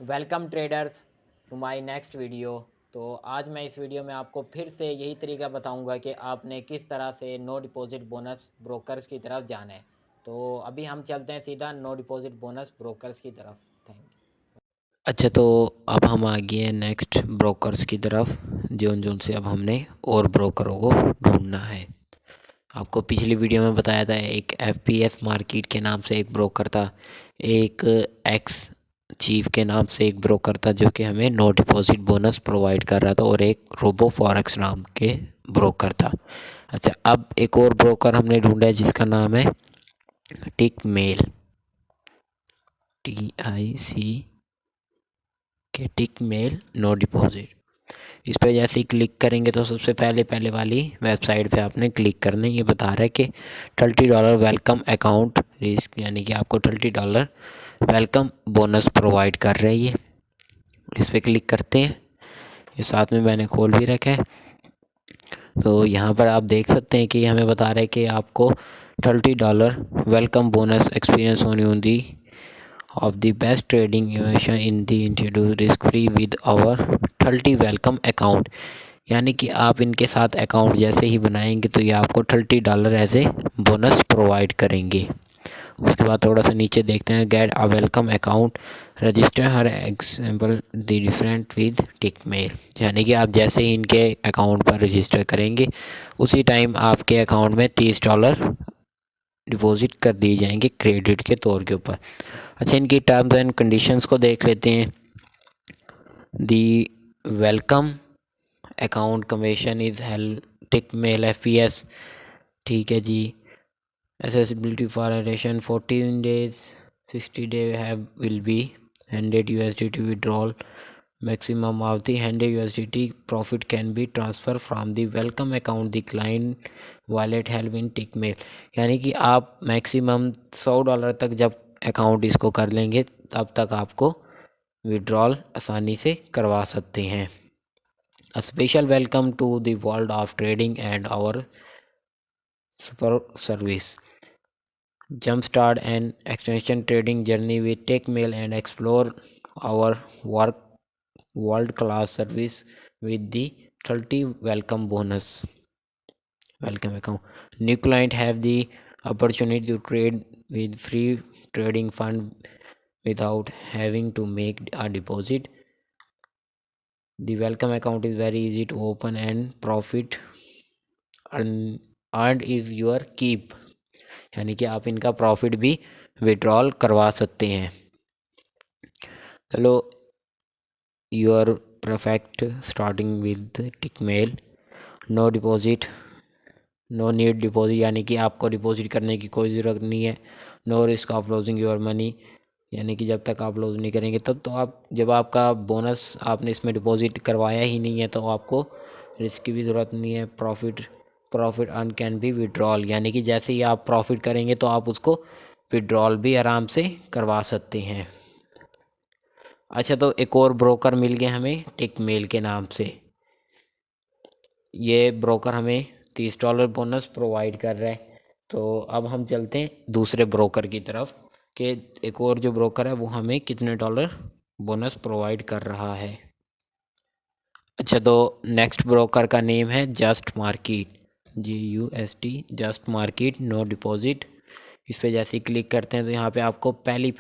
Welcome traders to my next video. तो आज मैं इस वीडियो में आपको फिर से यही तरीका बताऊंगा कि आपने किस तरह से नो डिपॉजिट बोनस ब्रोकर्स की तरफ जाना है। तो अभी हम चलते हैं सीधा नो डिपॉजिट बोनस ब्रोकर्स की तरफ। Thank you. अच्छा, तो अब हम आ गए हैं नेक्स्ट ब्रोकर्स की तरफ, जोन जोन से अब हमने और ब्रोकरों को ढूंढना है। आपको पिछली वीडियो में बताया था एक एफपीएस मार्केट के नाम से एक ब्रोकर था, एक एक्स चीफ के नाम से एक ब्रोकर था जो कि हमें नो डिपॉजिट बोनस प्रोवाइड कर रहा था, और एक रोबो फॉरेक्स नाम के ब्रोकर था। अच्छा, अब एक और ब्रोकर हमने ढूंढा है जिसका नाम है टिक मेल, TIC के टिक मेल नो डिपॉजिट। इस पर जैसे ही क्लिक करेंगे तो सबसे पहले वाली वेबसाइट पे आपने क्लिक करना है। ये बता रहा है कि $30 वेलकम अकाउंट रिस्क, यानी कि आपको $30 वेलकम बोनस प्रोवाइड कर रहे हैं। ये इस पर क्लिक करते हैं। ये साथ में मैंने खोल भी रखा है। तो यहाँ पर आप देख सकते हैं कि हमें बता रहा है कि आपको $30 वेलकम बोनस एक्सपीरियंस होनी होती of the best trading innovation in the introduce risk free with our 30 welcome account। यानी कि आप इनके साथ अकाउंट जैसे ही बनाएंगे तो ये आपको $30 एज ए बोनस प्रोवाइड करेंगे। उसके बाद थोड़ा सा नीचे देखते हैं, get a welcome account register her example the different with tick mail. यानी कि आप जैसे ही इनके अकाउंट पर रजिस्टर करेंगे उसी टाइम आपके अकाउंट में $30 डिपॉजिट कर दिए जाएंगे क्रेडिट के तौर के ऊपर। अच्छा, इनकी टर्म्स एंड कंडीशंस को देख लेते हैं। The welcome account commission is held Tickmill FPS, ठीक है जी। Accessibility for addition 14 days, 60 day have will be $100 withdrawal। Maximum of the $100 profit can be transferred from the welcome account the client wallet help in tickmail। यानी कि आप maximum $100 तक जब account इसको कर लेंगे तब तक आपको विड्रॉल आसानी से करवा सकते हैं। A special welcome to the world of trading and our super service। Jumpstart an extension trading journey with TechMail and explore our world-class service with the 30 welcome bonus. Welcome account. New client have the opportunity to trade with free trading fund without having to make a deposit. The welcome account is very easy to open and profit earned is your keep। यानी कि आप इनका profit भी withdrawal करवा सकते हैं। चलो, your perfect starting with Tickmill. No deposit, no need deposit, यानी कि आपको डिपॉजिट करने की कोई ज़रूरत नहीं है। No risk of losing your money, यानी कि जब तक आप लॉस नहीं करेंगे तब तो आप, जब आपका बोनस आपने इसमें डिपॉजिट करवाया ही नहीं है तो आपको रिस्क की भी ज़रूरत नहीं है। Profit earn can be withdrawal, यानी कि जैसे ही आप प्रॉफिट करेंगे तो आप उसको विड्रॉल भी आराम से करवा सकते हैं। अच्छा, तो एक और ब्रोकर मिल गया हमें टिक मेल के नाम से। ये ब्रोकर हमें $30 बोनस प्रोवाइड कर रहा है। तो अब हम चलते हैं दूसरे ब्रोकर की तरफ कि एक और जो ब्रोकर है वो हमें कितने डॉलर बोनस प्रोवाइड कर रहा है। अच्छा, तो नेक्स्ट ब्रोकर का नेम है just market, JUST, just market no deposit. इस पर जैसे ही क्लिक करते हैं तो यहाँ पे आपको पहली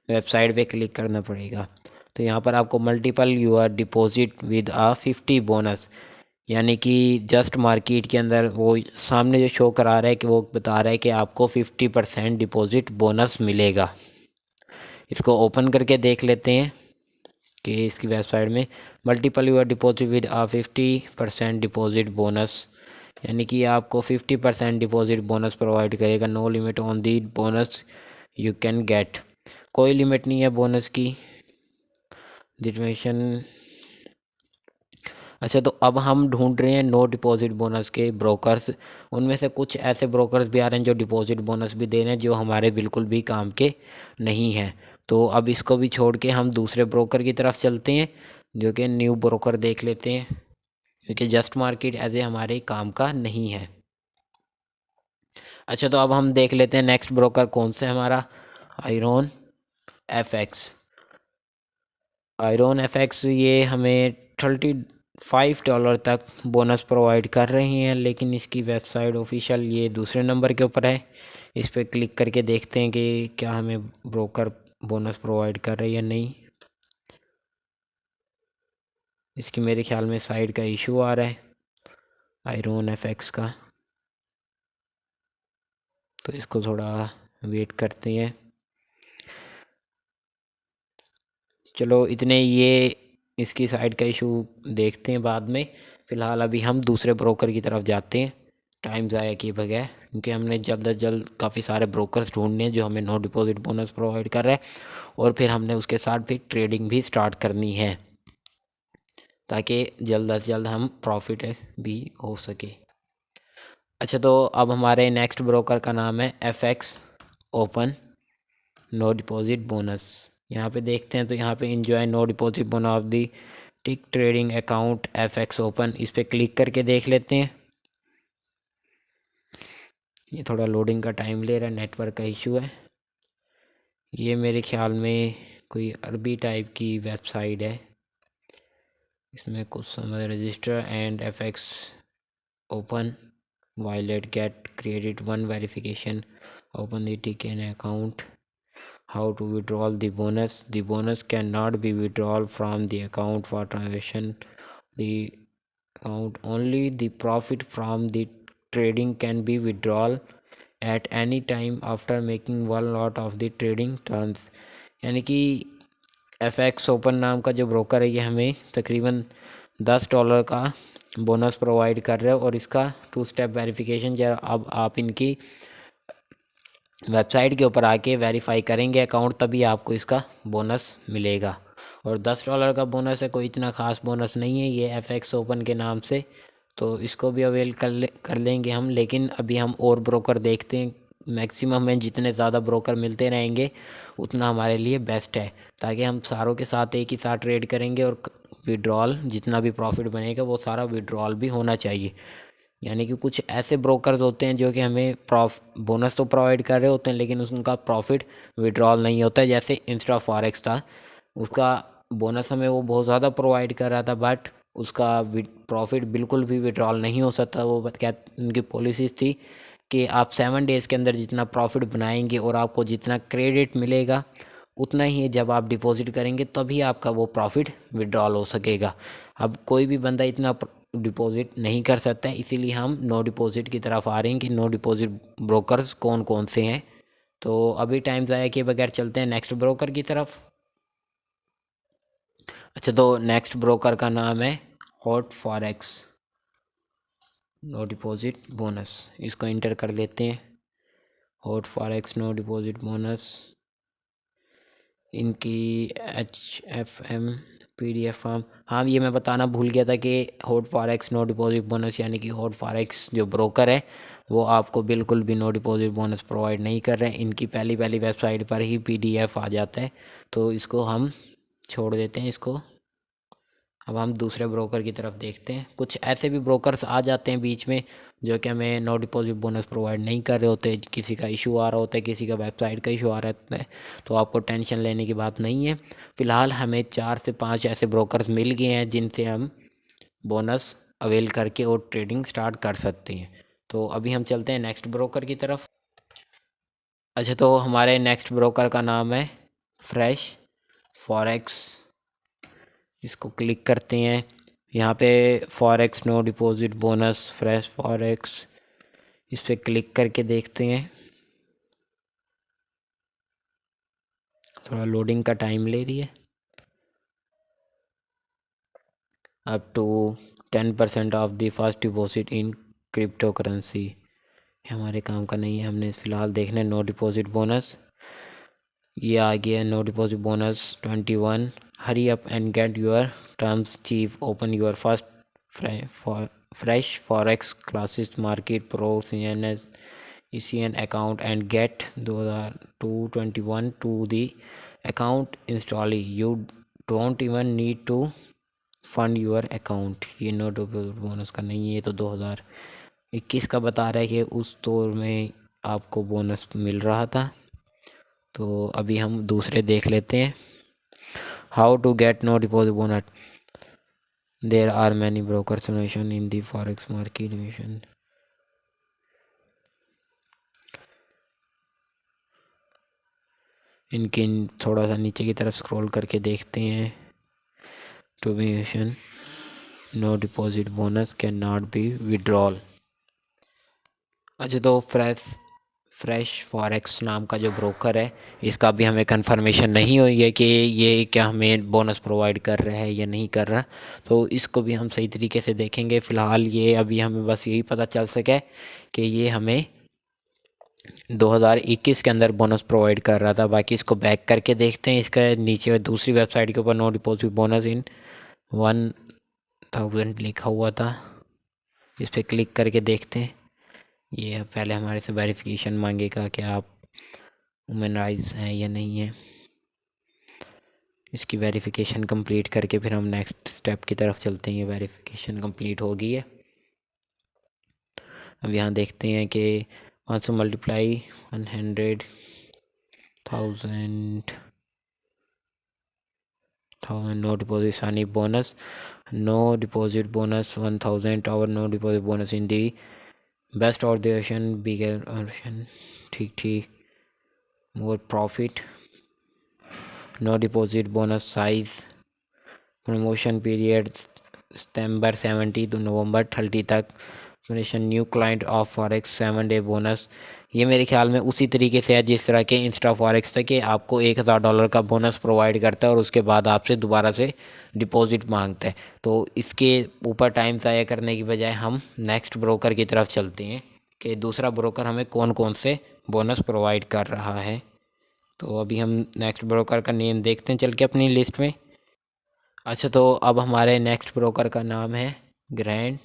वेबसाइट पे क्लिक करना पड़ेगा। तो यहाँ पर आपको multiple your deposit with a 50 bonus, यानी कि जस्ट मार्केट के अंदर वो सामने जो शो करा रहा है कि वो बता रहा है कि आपको 50% डिपॉजिट बोनस मिलेगा। इसको ओपन करके देख लेते हैं कि इसकी वेबसाइट में multiple your deposit with a 50% deposit bonus, यानी कि आपको 50% डिपॉजिट बोनस प्रोवाइड करेगा। No limit on the bonus you can get, कोई लिमिट नहीं है बोनस की। डिटमेशन। अच्छा, तो अब हम ढूंढ रहे हैं नो डिपॉजिट बोनस के ब्रोकर्स। उनमें से कुछ ऐसे ब्रोकर्स भी आ रहे हैं जो डिपॉजिट बोनस भी दे रहे हैं, जो हमारे बिल्कुल भी काम के नहीं हैं। तो अब इसको भी छोड़ के हम दूसरे ब्रोकर की तरफ चलते हैं, जो कि न्यू ब्रोकर देख लेते हैं, क्योंकि जस्ट मार्केट एज ए हमारे काम का नहीं है। अच्छा, तो अब हम देख लेते हैं नेक्स्ट ब्रोकर कौन सा है हमारा, आयरन FX। आयरन एफएक्स ये हमें $35 तक बोनस प्रोवाइड कर रही हैं, लेकिन इसकी वेबसाइट ऑफिशियल ये दूसरे नंबर के ऊपर है। इस पर क्लिक करके देखते हैं कि क्या हमें ब्रोकर बोनस प्रोवाइड कर रही है या नहीं। इसकी मेरे ख्याल में साइट का इशू आ रहा है आयरन एफएक्स का, तो इसको थोड़ा वेट करते हैं। चलो इतने ये इसकी साइट का इशू देखते हैं बाद में। फ़िलहाल अभी हम दूसरे ब्रोकर की तरफ जाते हैं टाइम ज़ाया किए बगैर, क्योंकि हमने जल्द अज जल्द काफ़ी सारे ब्रोकर्स ढूंढने हैं जो हमें नो डिपॉजिट बोनस प्रोवाइड कर रहे हैं, और फिर हमने उसके साथ भी ट्रेडिंग भी स्टार्ट करनी है ताकि जल्द अज जल्द हम प्रॉफिट भी हो सके। अच्छा, तो अब हमारे नेक्स्ट ब्रोकर का नाम है FX open no deposit bonus. यहाँ पे देखते हैं तो यहाँ पे enjoy no deposit bonus of the tick trading account FX open, इस पर क्लिक करके देख लेते हैं। ये थोड़ा लोडिंग का टाइम ले रहा है, नेटवर्क का इशू है। ये मेरे ख्याल में कोई अरबी टाइप की वेबसाइट है, इसमें कुछ समझ register and FX open violet get credit one verification open the tick an account how to withdraw the bonus cannot be withdrawn from the account for transaction the account only the profit from the trading can be withdrawn at any time after making one lot of the trading turns। यानी कि FX open नाम का जो broker है ये हमें तकरीबन $10 का बोनस प्रोवाइड कर रहा है, और इसका 2 स्टेप वेरिफिकेशन जो अब आप इनकी वेबसाइट के ऊपर आके वेरीफाई करेंगे अकाउंट, तभी आपको इसका बोनस मिलेगा। और $10 का बोनस है, कोई इतना ख़ास बोनस नहीं है ये FX ओपन के नाम से, तो इसको भी अवेल कर लेंगे हम। लेकिन अभी हम और ब्रोकर देखते हैं, मैक्सिमम में जितने ज़्यादा ब्रोकर मिलते रहेंगे उतना हमारे लिए बेस्ट है, ताकि हम सारों के साथ एक ही साथ ट्रेड करेंगे और विड्रॉल जितना भी प्रॉफिट बनेगा वो सारा विड्रॉल भी होना चाहिए। यानी कि कुछ ऐसे ब्रोकर्स होते हैं जो कि हमें बोनस तो प्रोवाइड कर रहे होते हैं, लेकिन उनका प्रॉफिट विड्रॉल नहीं होता है। जैसे इंस्टा फॉरेक्स था, उसका बोनस हमें वो बहुत ज़्यादा प्रोवाइड कर रहा था, बट उसका प्रॉफिट बिल्कुल भी विड्रॉल नहीं हो सकता। वो क्या उनकी पॉलिसीज थी कि आप 7 डेज़ के अंदर जितना प्रॉफिट बनाएंगे और आपको जितना क्रेडिट मिलेगा उतना ही जब आप डिपॉजिट करेंगे तभी आपका वो प्रॉफिट विड्रॉल हो सकेगा। अब कोई भी बंदा इतना डिपॉजिट नहीं कर सकता है, इसीलिए हम नो डिपॉजिट की तरफ आ रहे हैं कि नो डिपॉजिट ब्रोकर्स कौन कौन से हैं। तो अभी टाइम ज़ाया किए बगैर चलते हैं नेक्स्ट ब्रोकर की तरफ। अच्छा, तो नेक्स्ट ब्रोकर का नाम है hot forex no deposit bonus, इसको इंटर कर लेते हैं। Hot forex no deposit bonus, इनकी HFM PDF फॉर्म। हाँ, ये मैं बताना भूल गया था कि hot forex no deposit bonus यानी कि हॉट फॉरेक्स जो ब्रोकर है वो आपको बिल्कुल भी नो डिपॉजिट बोनस प्रोवाइड नहीं कर रहे हैं। इनकी पहली वेबसाइट पर ही PDF आ जाता है, तो इसको हम छोड़ देते हैं इसको। अब हम दूसरे ब्रोकर की तरफ देखते हैं। कुछ ऐसे भी ब्रोकर्स आ जाते हैं बीच में जो कि हमें नो डिपॉजिट बोनस प्रोवाइड नहीं कर रहे होते, किसी का इशू आ रहा होता है, किसी का वेबसाइट का इशू आ रहा है, तो आपको टेंशन लेने की बात नहीं है। फ़िलहाल हमें 4 से 5 ऐसे ब्रोकर्स मिल गए हैं जिनसे हम बोनस अवेल करके और ट्रेडिंग स्टार्ट कर सकते हैं। तो अभी हम चलते हैं नेक्स्ट ब्रोकर की तरफ। अच्छा, तो हमारे नेक्स्ट ब्रोकर का नाम है फ्रेश फॉरेक्स, इसको क्लिक करते हैं। यहाँ पे forex no deposit bonus fresh forex, इस पर क्लिक करके देखते हैं। थोड़ा लोडिंग का टाइम ले रही है। Up to 10% off the first deposit in crypto currency, हमारे काम का नहीं है, हमने फ़िलहाल देखना है नो डिपॉजिट बोनस। ये आ गया no deposit bonus 21। Hurry up and get your terms chief, open your first fresh forex classes market pro CNS ECN account and get $221 to the account instantly. You don't even need to fund your account। ये no deposit bonus का नहीं है, ये तो 2021 का बता रहा है कि उस दौर में आपको बोनस मिल रहा था। तो अभी हम दूसरे देख लेते हैं। How to get no deposit bonus? There are many broker solutions in the forex market. इनके थोड़ा सा नीचे की तरफ स्क्रॉल करके देखते हैं। To be no deposit bonus can not be withdrawal. अच्छा, तो फ्रेश फॉरेक्स नाम का जो ब्रोकर है, इसका भी हमें कंफर्मेशन नहीं हुई है कि ये क्या हमें बोनस प्रोवाइड कर रहा है या नहीं कर रहा। तो इसको भी हम सही तरीके से देखेंगे। फ़िलहाल ये अभी हमें बस यही पता चल सके कि ये हमें 2021 के अंदर बोनस प्रोवाइड कर रहा था। बाकी इसको बैक करके देखते हैं। इसका नीचे दूसरी वेबसाइट के ऊपर नो डिपॉजिट बोनस इन 1000 लिखा हुआ था। इस पर क्लिक करके देखते हैं। ये पहले हमारे से वेरिफिकेशन मांगेगा कि आप वुमेन राइट्स हैं या नहीं है। इसकी वेरिफिकेशन कंप्लीट करके फिर हम नेक्स्ट स्टेप की तरफ चलते हैं। ये वेरिफिकेशन कंप्लीट हो गई है। अब यहाँ देखते हैं कि 500 multiply 100,000 no deposit sign bonus, no deposit bonus 1000 और no deposit bonus in the best ordination bigger option. ठीक more profit, no deposit bonus size, promotion period September 70 to नवंबर 30 तक, new client of forex 7 day bonus. ये मेरे ख्याल में उसी तरीके से है जिस तरह के इंस्टा फॉरेक्स था कि आपको $1000 का बोनस प्रोवाइड करता है और उसके बाद आपसे दोबारा से डिपॉजिट मांगता है। तो इसके ऊपर टाइम ज़ाया करने की बजाय हम नेक्स्ट ब्रोकर की तरफ चलते हैं कि दूसरा ब्रोकर हमें कौन कौन से बोनस प्रोवाइड कर रहा है। तो अभी हम नेक्स्ट ब्रोकर का नेम देखते हैं चल के अपनी लिस्ट में। अच्छा, तो अब हमारे नेक्स्ट ब्रोकर का नाम है grand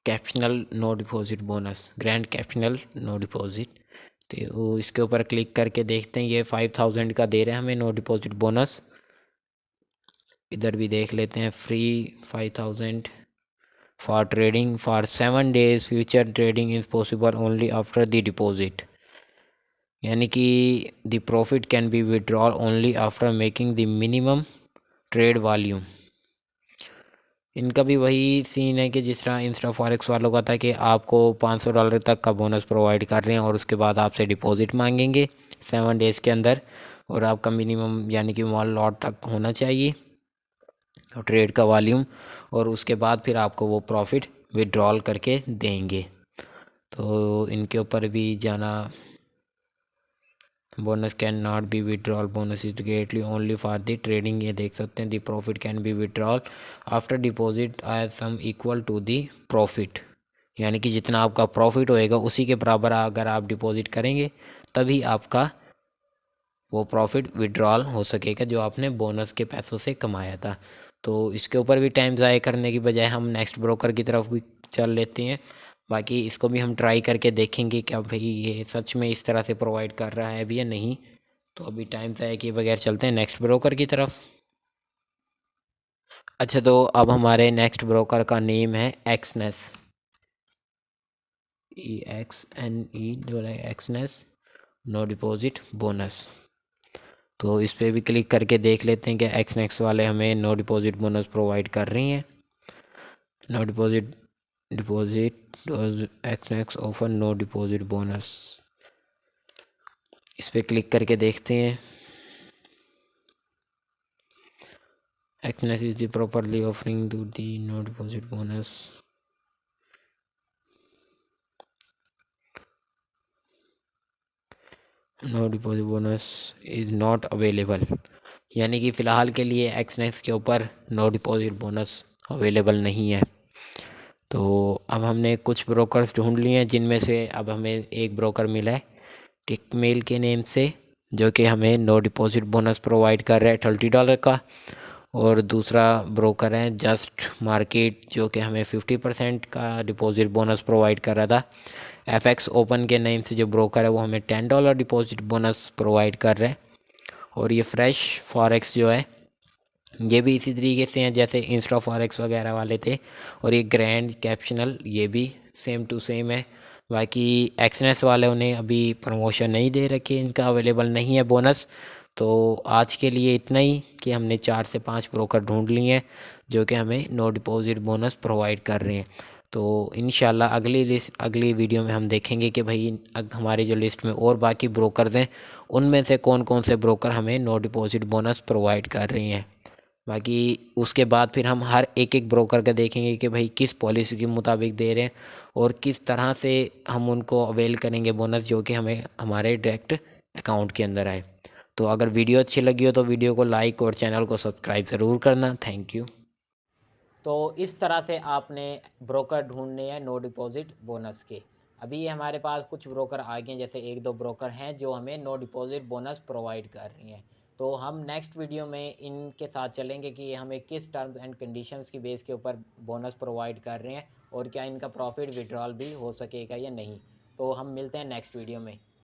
capital no deposit bonus. Grand capital no deposit, तो इसके ऊपर क्लिक करके देखते हैं। ये 5000 का दे रहे हैं हमें नो डिपॉजिट बोनस। इधर भी देख लेते हैं। Free 5000 for trading for 7 days। Future trading is possible only after the deposit, यानी कि the profit can be withdrawal only after making the minimum trade volume. इनका भी वही सीन है कि जिस तरह इंस्टा फॉरेक्स वालों का था कि आपको $500 तक का बोनस प्रोवाइड कर रहे हैं और उसके बाद आपसे डिपॉजिट मांगेंगे 7 डेज़ के अंदर, और आपका मिनिमम यानी कि 1 लॉट तक होना चाहिए और ट्रेड का वॉल्यूम, और उसके बाद फिर आपको वो प्रॉफिट विड्रॉल करके देंगे। तो इनके ऊपर भी जाना। Bonus can not be withdrawal, bonus is greatly only for the trading. ये देख सकते हैं। The profit can be withdrawal after deposit as sum equal to the profit, यानी कि जितना आपका प्रॉफिट होएगा उसी के बराबर अगर आप डिपॉजिट करेंगे तभी आपका वो प्रॉफिट विड्रॉल हो सकेगा जो आपने बोनस के पैसों से कमाया था। तो इसके ऊपर भी टाइम ज़ाया करने की बजाय हम नेक्स्ट ब्रोकर की तरफ भी चल लेते हैं। बाकी इसको भी हम ट्राई करके देखेंगे कि भाई ये सच में इस तरह से प्रोवाइड कर रहा है भी या नहीं। तो अभी टाइम ज़ाया किए बगैर चलते हैं नेक्स्ट ब्रोकर की तरफ। अच्छा, तो अब हमारे नेक्स्ट ब्रोकर का नेम है Exness, Exness no deposit bonus. तो इस पर भी क्लिक करके देख लेते हैं कि एक्सनेस वाले हमें नो डिपॉजिट बोनस प्रोवाइड कर रही हैं। No deposit Exness offer no deposit bonus. इस पर क्लिक करके देखते हैं। Exness is the properly offering to the no deposit bonus. No deposit bonus is not available, यानी कि फ़िलहाल के लिए एक्सनेस के ऊपर नो डिपॉजिट बोनस अवेलेबल नहीं है। तो अब हमने कुछ ब्रोकर्स ढूंढ लिए हैं जिनमें से अब हमें एक ब्रोकर मिला है टिकमेल के नेम से, जो कि हमें नो डिपॉजिट बोनस प्रोवाइड कर रहा है $30 का। और दूसरा ब्रोकर है जस्ट मार्केट, जो कि हमें 50% का डिपॉजिट बोनस प्रोवाइड कर रहा था। FX ओपन के नेम से जो ब्रोकर है वो हमें $10 डिपॉजिट बोनस प्रोवाइड कर रहा है। और ये फ्रेश फॉरेक्स जो है ये भी इसी तरीके से हैं जैसे इंस्टा फॉरेक्स वगैरह वाले थे। और ये ग्रैंड कैपिटल ये भी सेम टू सेम है। बाकी एक्सनेस वाले उन्हें अभी प्रमोशन नहीं दे रखी, इनका अवेलेबल नहीं है बोनस। तो आज के लिए इतना ही कि हमने 4 से 5 ब्रोकर ढूंढ लिए हैं जो कि हमें नो डिपॉजिट बोनस प्रोवाइड कर रहे हैं। तो इंशाल्लाह अगली वीडियो में हम देखेंगे कि भाई हमारी जो लिस्ट में और बाकी ब्रोकर्स हैं उनमें से कौन कौन से ब्रोकर हमें नो डिपॉजिट बोनस प्रोवाइड कर रही हैं। बाकी उसके बाद फिर हम हर एक ब्रोकर का देखेंगे कि भाई किस पॉलिसी के मुताबिक दे रहे हैं और किस तरह से हम उनको अवेल करेंगे बोनस जो कि हमें हमारे डायरेक्ट अकाउंट के अंदर आए। तो अगर वीडियो अच्छी लगी हो तो वीडियो को लाइक और चैनल को सब्सक्राइब ज़रूर करना। Thank you. तो इस तरह से आपने ब्रोकर ढूंढने हैं नो डिपॉजिट बोनस के। अभी हमारे पास कुछ ब्रोकर आ गए हैं, जैसे एक दो ब्रोकर हैं जो हमें नो डिपॉजिट बोनस प्रोवाइड कर रही हैं। तो हम नेक्स्ट वीडियो में इनके साथ चलेंगे कि ये हमें किस टर्म्स एंड कंडीशंस की बेस के ऊपर बोनस प्रोवाइड कर रहे हैं और क्या इनका प्रॉफिट विड्रॉल भी हो सकेगा या नहीं। तो हम मिलते हैं नेक्स्ट वीडियो में।